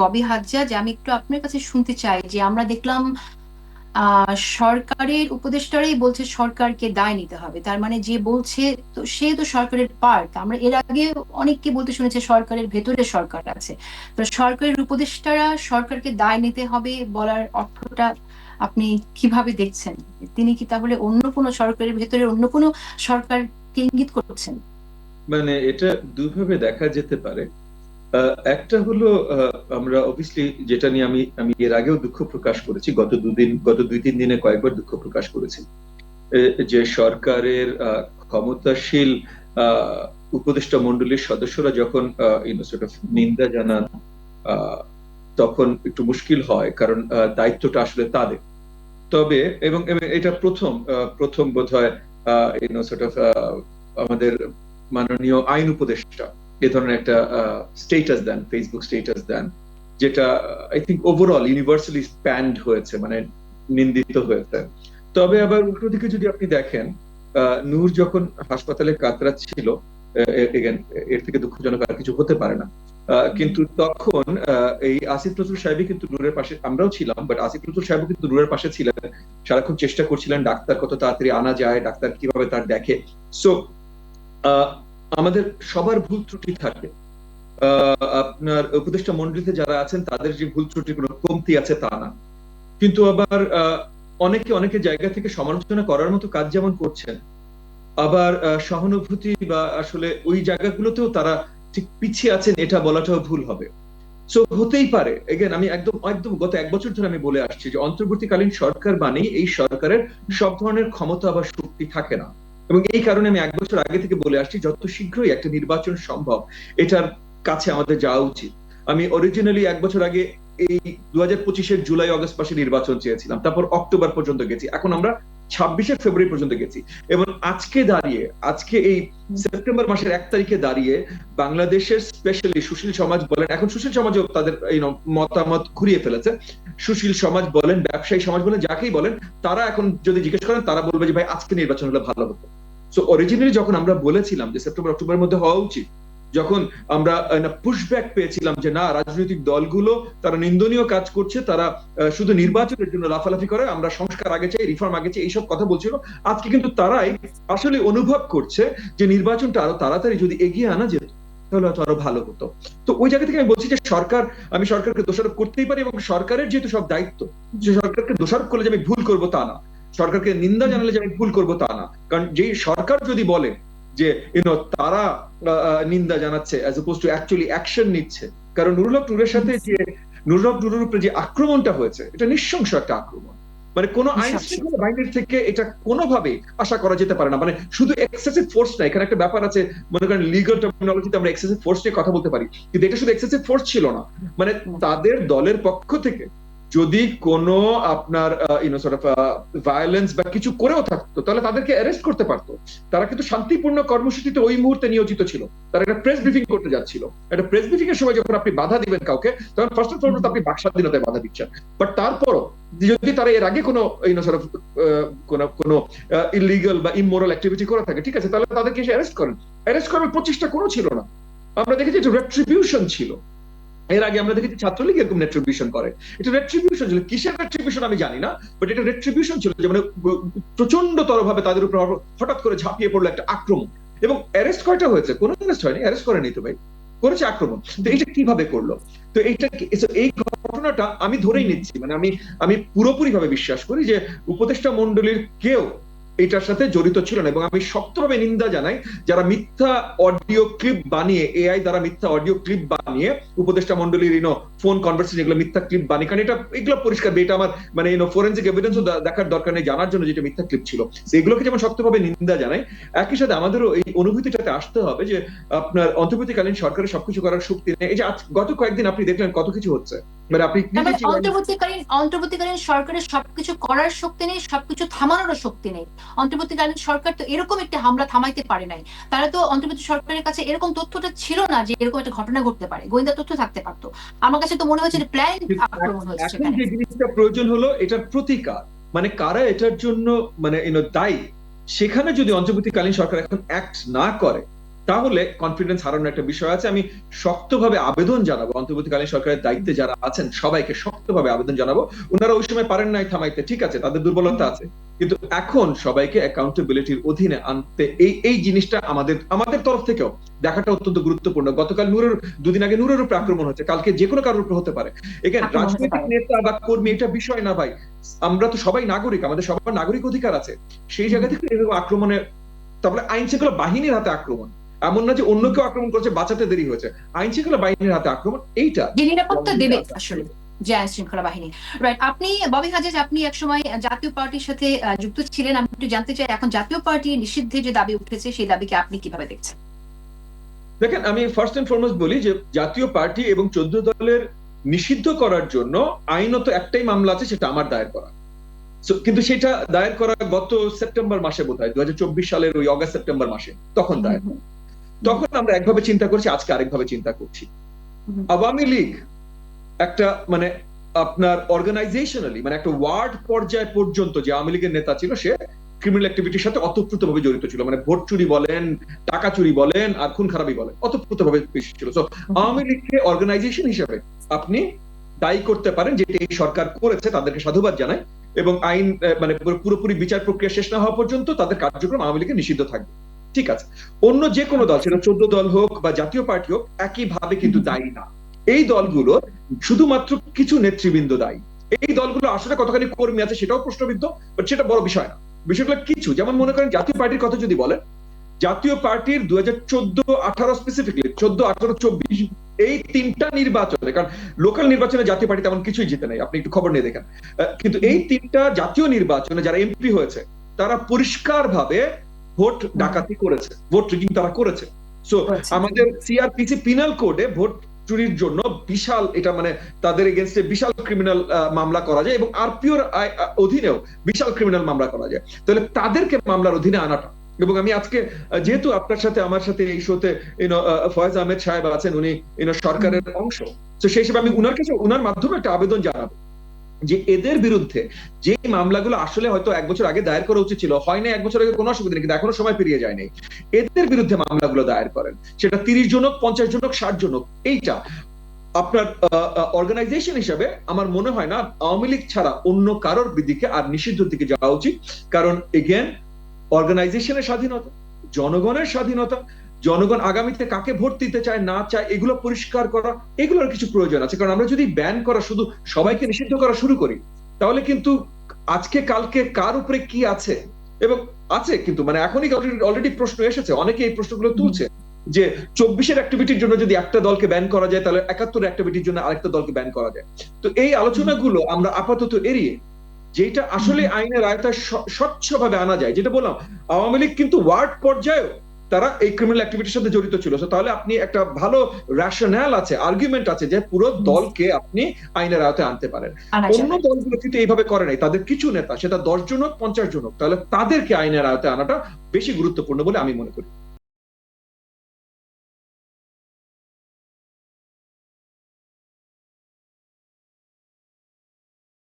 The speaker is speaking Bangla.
ববি হাজ্জাজ। আমি একটু আপনার কাছে শুনতে চাই যে আমরা দেখলাম সরকারের উপদেষ্টারাই বলছে সরকারকে দায় নিতে হবে, তার মানে যে বলছে তো সে তো সরকারের পার্ট। আমরা এর আগে অনেককে বলতে শুনেছি সরকারের ভেতরে সরকার আছে, তো সরকারের উপদেষ্টারা সরকারকে দায় নিতে হবে বলার অর্থটা আপনি কিভাবে দেখছেন? তিনি কি তাহলে অন্য কোনো সরকারের ভেতরে অন্য কোনো সরকারকে ইঙ্গিত করছেন? মানে এটা দুইভাবে দেখা যেতে পারে। একটা হলো, আমরা অবভিয়াসলি যেটা নিয়ে আমি আমি এর আগেও দুঃখ প্রকাশ করেছি, গত 2-3 দিনে কয়েকবার দুঃখ প্রকাশ করেছি, যে সরকারের ক্ষমতাশীল আহ, উপদেষ্টা মণ্ডলীর সদস্যরা যখন নিন্দা জানান, আহ, তখন একটু মুশকিল হয়, কারণ দায়িত্বটা আসলে তাদের। তবে এবং এটা প্রথম বোধ হয় আমাদের মাননীয় আইন উপদেষ্টা এ ধরনের একটা স্টেটাস দেন, ফেসবুক স্টেটাস দেন, যেটা I think overall universally spend হয়েছে, মানে নিন্দিত হয়েছে। তবে আবার উল্টো দিকে যদি আপনি দেখেন, নূর যখন হাসপাতালে কাতরাচ্ছিল, এগেন এর থেকে দুঃখজনক আর কিছু হতে পারে না। কিন্তু তখন এই আসিফ নজরুল সাহেবই কিন্তু নূরের পাশে, আমরাও ছিলাম, বাট আসিফ নজরুল সাহেবও কিন্তু নূরের পাশে ছিলেন, সারাক্ষণ চেষ্টা করছিলেন ডাক্তার কত তাড়াতাড়ি আনা যায়, ডাক্তার কিভাবে তার দেখে। সো আমাদের সবার ভুল ত্রুটি থাকে। আপনার উপদেষ্টা মন্ডলীতে যারা আছেন তাদের যে ভুল ত্রুটির কোনো কমতি আছে তা না, কিন্তু আবার অনেকে অনেকে জায়গা থেকে সমালোচনা করার মতো কাজ যেমন করছেন, আবার সহানুভূতি বা আসলে ওই জায়গাগুলোতেও তারা ঠিক পিছিয়ে আছেন এটা বলাটাও ভুল হবে। সো হতেই পারে, এগেন আমি একদম একদম গত 1 বছর ধরে আমি বলে আসছি যে অন্তর্বর্তীকালীন সরকার মানেই এই সরকারের সব ধরনের ক্ষমতা বা শক্তি থাকে না, এবং এই কারণে আমি 1 বছর আগে থেকে বলে আসছি যত শীঘ্রই একটা নির্বাচন সম্ভব এটার কাছে আমাদের যাওয়া উচিত। আমি অরিজিনালি 1 বছর আগে এই 2025-এর জুলাই আগস্ট মাসে নির্বাচন চেয়েছিলাম, তারপর অক্টোবর পর্যন্ত গেছি, এখন আমরা 26শে ফেব্রুয়ারি পর্যন্ত গেছি, এবং আজকে এই সেপ্টেম্বর মাসের 1 তারিখে দাঁড়িয়ে বাংলাদেশের স্পেশালি সুশীল সমাজ বলেন, এখন সুশীল সমাজও তাদের মতামত ঘুরিয়ে ফেলেছে, সুশীল সমাজ বলেন, ব্যবসায়ী সমাজ বলেন, যাকেই বলেন, তারা এখন যদি জিজ্ঞেস করেন তারা বলবে যে ভাই আজকে নির্বাচন হলে ভালো হতো। সো অরিজিনালি যখন আমরা বলেছিলাম যে সেপ্টেম্বর অক্টোবরের মধ্যে হওয়া উচিত, যখন আমরা পুশব্যাক পেয়েছিলাম যে না, রাজনৈতিক দলগুলো তারা নিন্দনীয় কাজ করছে, তারা শুধু নির্বাচনের জন্য লাফালাফি করে, আমরা সংস্কার আগে চাই, রিফর্ম আগে চাই, এইসব কথা বলছিল, আজকে কিন্তু তারাই আসলে অনুভব করছে যে নির্বাচনটা আরো তাড়াতাড়ি যদি এগিয়ে আনা যেত তাহলে হয়তো আরো ভালো হতো। তো ওই জায়গা থেকে আমি বলছি যে আমি সরকারকে দোষারোপ করতেই পারি, এবং সরকারের যেহেতু সব দায়িত্ব, যে সরকারকে দোষারোপ করলে যে আমি ভুল করবো তা না, সরকারকে নিন্দা জানালে যে আমি ভুল করবো তা না, কারণ যেই সরকার যদি বলে যে তারা নিন্দা জানাচ্ছে as oppose to actually action নিচ্ছে, কারণ নুরুল হক নূরের সাথে যে নুরুল হক নূরের উপরে যে আক্রমণটা হয়েছে এটা নৃশংস একটা আক্রমণ, মানে কোনো আইন শৃঙ্খলা বাহিনীর থেকে এটা কোনোভাবেই আশা করা যেতে পারে না। মানে শুধু এক্সেসিভ ফোর্স না, এখানে একটা ব্যাপার আছে, মনে করেন লিগাল টার্মিনোলজিতে আমরা এক্সেসিভ ফোর্স নিয়ে কথা বলতে পারি, কিন্তু এটা শুধু এক্সেসিভ ফোর্স ছিল না, মানে তাদের দলের পক্ষ থেকে যদি কোনো আপনার ভায়োলেন্স বা কিছু করেও থাকতো তাহলে তাদেরকে অ্যারেস্ট করতে পারতো। তারা কিন্তু শান্তিপূর্ণ কর্মসূচিতে ওই মুহূর্তে নিয়োজিত ছিল, তারা একটা প্রেস ব্রিফিং করতে যাচ্ছিল, একটা প্রেস ব্রিফিং এর সময় যখন আপনি বাধা দিবেন কাউকে, তখন ফার্স্ট অফ অল আপনি বাক স্বাধীনতায় বাধা দিচ্ছেন। বাট তারপরও যদি তারা এর আগে কোনো ইলিগাল বা ইমোরাল অ্যাক্টিভিটি করে থাকে, ঠিক আছে, তাহলে তাদেরকে এসে অ্যারেস্ট করেন। অ্যারেস্ট করার প্রচেষ্টা কোনো ছিল না, আমরা দেখেছি এটা রেট্রিবিউশন ছিল। এর আগে আমরা দেখেছি ছাত্রলীগ এরকম রেট্রিবিউশন করে, এটা রেট্রিবিউশন ছিল, কিসের রেট্রিবিউশন আমি জানি না, বাট এটা রেট্রিবিউশন ছিল, যে মানে প্রচন্ড তরভাবে তাদের উপর হঠাৎ করে ঝাঁপিয়ে পড়লো একটা আক্রমণ। এবং অ্যারেস্ট কয়টা হয়েছে? কোনো অ্যারেস্ট হয়নি, অ্যারেস্ট করেনি তো ভাই, করেছে আক্রমণ। তো এটা কিভাবে করলো? তো এই ঘটনাটা আমি ধরেই নিচ্ছি, মানে আমি পুরোপুরি ভাবে বিশ্বাস করি যে উপদেষ্টা মন্ডলীর কেউ এটার সাথে জড়িত ছিল না, এবং আমি শক্তভাবে নিন্দা জানাই যারা মিথ্যা অডিও ক্লিপ বানিয়ে, এআই দ্বারা মিথ্যা অডিও ক্লিপ বানিয়ে উপদেষ্টা মন্ডলীর ফোন কনভারসেশন এগুলো মিথ্যা ক্লিপ বানিয়ে, কারণ এগুলো পরিষ্কার, এটা আমার মানে ফরেনসিক এভিডেন্সও দেখার দরকার নেই জানার জন্য যেটা মিথ্যা ক্লিপ ছিল, সেগুলোকে যেমন শক্তভাবে নিন্দা জানাই, একই সাথে আমাদেরও এই অনুভূতিটাতে আসতে হবে যে আপনার অন্তর্বর্তীকালীন সরকারের সবকিছু করার শক্তি নেই। এই যে গত কয়েকদিন আপনি দেখলেন কত কিছু হচ্ছে, মানে আপনি অন্তর্বর্তীকালীন সরকারের সবকিছু করার শক্তি নেই, সবকিছু থামানোরও শক্তি নেই। অন্তর্বর্তীকালীন সরকার তো এরকম একটা হামলা থামাইতে পারে নাই, তারা তো অন্তর্বর্তী সরকারের কাছে এরকম তথ্যটা ছিল না যে এরকম একটা ঘটনা ঘটতে পারে, গোয়েন্দা তথ্য থাকতে পারতো। আমার কাছে তো মনে হচ্ছে যে প্ল্যান আক্রমণ হয়েছে এখন সেখানে। যে জিনিসটা প্রয়োজন হলো এটার প্রতিকার, মানে কারা এটার জন্য মানে দায়ী, সেখানে যদি অন্তর্বর্তীকালীন সরকার এখন অ্যাক্ট না করে তাহলে কনফিডেন্স হারানোর একটা বিষয় আছে। আমি শক্তভাবে আবেদন জানাবো অন্তর্বর্তীকালীন সরকারের দায়িত্বে যারা আছেন সবাইকে শক্তভাবে আবেদন জানাবো, ওনারা ওই সময় পারেন নাই থামাইতে, ঠিক আছে, তাদের দুর্বলতা আছে, কিন্তু এখন সবাইকে অ্যাকাউন্টেবিলিটির অধীনে আনতে এই জিনিসটা আমাদের আমাদের তরফ থেকেও দেখাটা অত্যন্ত গুরুত্বপূর্ণ। গতকাল দুদিন আগে নূরের উপর আক্রমণ হচ্ছে, কালকে যে কোনো কারোর উপর হতে পারে। এখানে রাজনৈতিক নেতা বা কর্মী এটা বিষয় না ভাই, আমরা তো সবাই নাগরিক, আমাদের সবার নাগরিক অধিকার আছে। সেই জায়গা থেকে এরকম আক্রমণে, তারপরে আইন শৃঙ্খলা বাহিনীর হাতে আক্রমণ, এমন না যে অন্য কেউ আক্রমণ করছে বাঁচাতে দেরি হয়েছে, আইন শৃঙ্খলা বাহিনীর হাতে আক্রমণ, এইটা যে নিরাপত্তা দেবে আসলে যে আইন শৃঙ্খলা বাহিনী। রাইট, আপনি ববি হাজেজ, আপনি একসময় জাতীয় পার্টির সাথে যুক্ত ছিলেন, আমি একটু জানতে চাই এখন জাতীয় পার্টি নিষিদ্ধে যে দাবি উঠেছে সেই দাবিকে আপনি কিভাবে দেখছেন? দেখেন, আমি ফার্স্ট এন্ড ফরমোস্ট বলি যে জাতীয় পার্টি এবং 14 দলের নিষিদ্ধ করার জন্য আইনত একটাই মামলা আছে, সেটা আমার দায়ের করা। কিন্তু সেটা দায়ের করা গত সেপ্টেম্বর মাসে, বোধহয় 2024 সালের ওই অগাস্ট সেপ্টেম্বর মাসে তখন দায়ের। তখন আমরা একভাবে চিন্তা করছি, আজকে আরেকভাবে চিন্তা করছি। আওয়ামী লীগ একটা মানে আপনার অর্গানাইজেশনালি মানে একটা ওয়ার্ড পর্যায় পর্যন্ত যে আওয়ামী লীগের নেতা ছিল সে ক্রিমিনাল অ্যাক্টিভিটির সাথে অতপ্রুতভাবে জড়িত ছিল, মানে ভোট চুরি বলেন, টাকা চুরি বলেন, আর খুন খারাপি বলেন, অতপ্রুতভাবে বেশি ছিল। তো আওয়ামী লীগকে অর্গানাইজেশন হিসেবে আপনি দায়ী করতে পারেন, যেটা এই সরকার করেছে, তাদেরকে সাধুবাদ জানাই, এবং আইন মানে পুরোপুরি বিচার প্রক্রিয়া শেষ না হওয়া পর্যন্ত তাদের কার্যক্রম আওয়ামী লীগের নিষিদ্ধ থাকবে, ঠিক আছে। অন্য যে কোনো দল, সেটা 14 দল হোক বা জাতীয় পার্টি হোক, একইভাবে কিন্তু দায়ী না। এই দলগুলো শুধুমাত্র কিছু নেতৃবৃন্দ দায়ী। এই দলগুলো আসলে কতখানি কর্মী আছে সেটাও প্রশ্নবিদ্ধ, বাট সেটা বড় বিষয় না। বিষয়গুলো কিছু, যেমন মনে করেন জাতীয় পার্টির কথা যদি বলেন, জাতীয় পার্টির 2014-18 স্পেসিফিকলি 14-18-24 এই তিনটা নির্বাচনে, কারণ লোকাল নির্বাচনে জাতীয় পার্টি তেমন কিছুই জিতে নাই, আপনি একটু খবর নিয়ে দেখেন, কিন্তু এই তিনটা জাতীয় নির্বাচনে যারা এমপি হয়েছে তারা পরিষ্কার ভাবে ভোট ডাকাতি করেছে, ভোট রিগিং তারা করেছে। সো আমাদের সিআরপিসি পিনাল কোডে ভোট চুরির জন্য বিশাল, এটা মানে তাদের এগেইনস্টে বিশাল ক্রিমিনাল মামলা করা যায়, এবং আরপিওর অধীনেও বিশাল ক্রিমিনাল মামলা করা যায়। তাহলে তাদেরকে মামলার অধীনে আনাটা, এবং আমি আজকে যেহেতু আপনার সাথে আমার সাথে এই শোতে ফয়েজ আহমেদ সাহেব আছেন, উনি সরকারের অংশ, তো সেই হিসেবে আমি উনার কাছে উনার মাধ্যমে একটা আবেদন জানাবো যে এদের বিরুদ্ধে যে মামলাগুলো আসলে হয়তো 1 বছর আগে দায়ের করা উচিত ছিল, হয় না 1 বছর আগে কোনো অসুবিধা নেই, কিন্তু এখনো সময় পেরিয়ে যায়নি, এদের বিরুদ্ধে মামলাগুলো দায়ের করেন, সেটা 30 জন হোক, 50 জন হোক, 60 জন হোক। এইটা আপনার অর্গানাইজেশন হিসাবে আমার মনে হয় না আওয়ামী লীগ ছাড়া অন্য কারোর দিকে আর নিষিদ্ধের দিকে যাওয়া উচিত, কারণ এগেন অর্গানাইজেশনের স্বাধীনতা, জনগণের স্বাধীনতা, জনগণ আগামীতে কাকে ভোট দিতে চায় না চায় এগুলো পরিষ্কার করা, এগুলোর কিছু প্রয়োজন আছে। কারণ আমরা যদি ব্যান করা, শুধু সবাইকে নিষিদ্ধ করা শুরু করি, তাহলে কিন্তু আজকে কালকে কার উপরে কি আছে, এবং আছে কিন্তু মানে এখনই অলরেডি প্রশ্ন এসেছে, অনেকে এই প্রশ্নগুলো তুলছে যে 24-এর অ্যাক্টিভিটির জন্য যদি একটা দলকে ব্যান করা যায়, তাহলে 71-এর অ্যাক্টিভিটির জন্য আরেকটা দলকে ব্যান করা যায়। তো এই আলোচনাগুলো আমরা আপাতত এড়িয়ে যেটা আসলে আইনের আয়তায় স্বচ্ছভাবে আনা যায়, যেটা বললাম, আওয়ামী লীগ কিন্তু ওয়ার্ড পর্যায়েও তারা এই ক্রিমিনাল অ্যাক্টিভিটির সাথে জড়িত ছিল, তাহলে আপনি একটা ভালো রেশনাল আছে, আর্গুমেন্ট আছে যে পুরো দলকে আপনি আইনের আয়তায় আনতে পারেন। অন্য দলগুলো কিন্তু এইভাবে করে নাই, তাদের কিছু নেতা, সেটা 10 জন হোক, 50 জন হোক, তাহলে তাদেরকে আইনের আয়তায় আনাটা বেশি গুরুত্বপূর্ণ বলে আমি মনে করি।